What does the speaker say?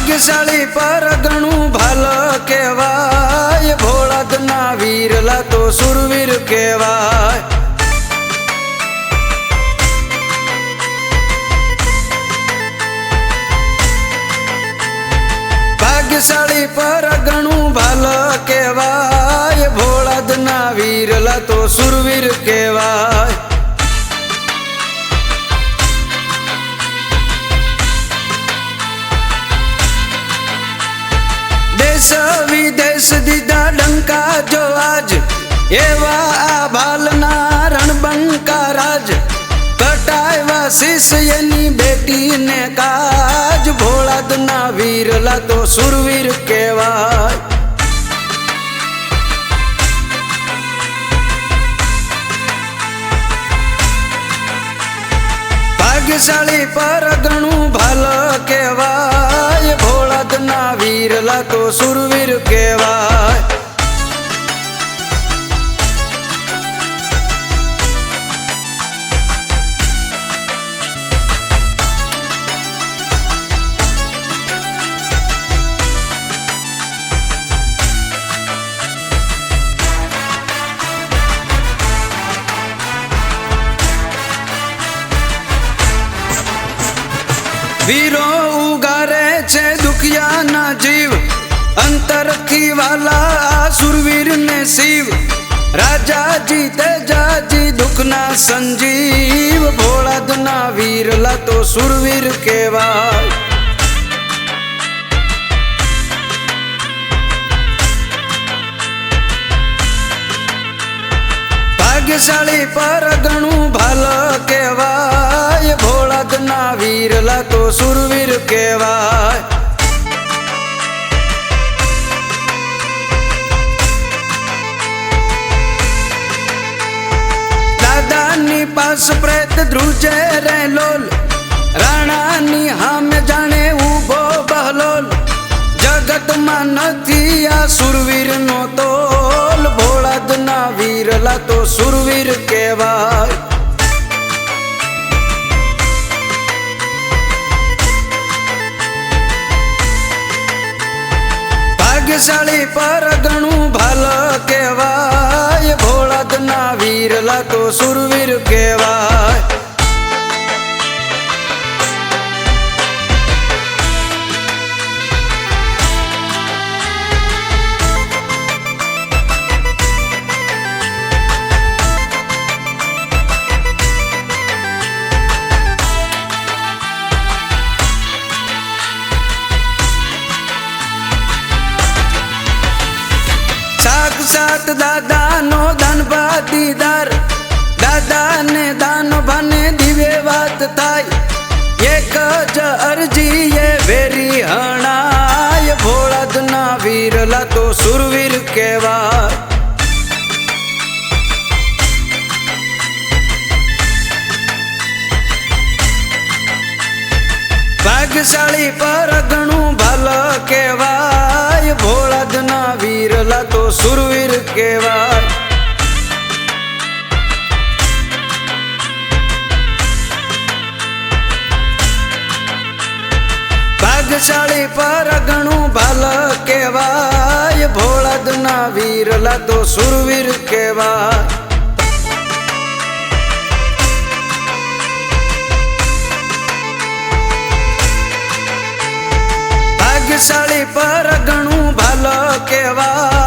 भाग्यशाली पर घणू भाल केवाय, भोळादना वीरला तो सुरवीर केवाय। भाग्यशाली पर घणू भाल केवाय, भोळादना वीरला तो सुरवीर केवाय। देश विदेश दीदा डंका जो आज, एवा आ भालना रणबंका राज। कटायवा शिष्यनी बेटी ने काज, भोळादना वीरला तो सुरवीर केवाय। भाग्यशाली पर घणू भाल केवाय, भोळादना वीरला तो सुरवीर केवाय। वीरो उगारे छे दुखिया ना जीव, अंतर रखी वाला सुरवीर ने शिव। राजा जी तेजा जी दुखना संजीव, भोळादना वीरला तो सुरवीर केवाय। भाग्यशाली पर घणू भाल केवाय, भोळादना वीरला तो सुरवीर केवाय। दादानी पास प्रेत ध्रुजे रे लोल, राणानी हामे जाने उभो बहलोल। जगत में नथी आ सुरवीर नो तोल, भोळादना वीरला तो सुरवीर केवाय। भाग्यशाली पर घणू भाल केवाय, भोळादना वीरला तो सुरवीर केवाय। साक्षात दादा नो दानबा दीदार, दादा ने दान बने दिवे बात थाय। एक ज अर्जी ये वेरी हणाय, भोळादना वीरला तो सुरवीर केवाय। भाग्यशाली पर घणू भाल केवाय, भोळादना वीरला तो सुरवीर केवाय। भाग्यशाली पर घणू भाल केवाय, भोळादना वीरला तो सुरवीर केवाय। भाग्यशाली पर घणू भाल केवाय,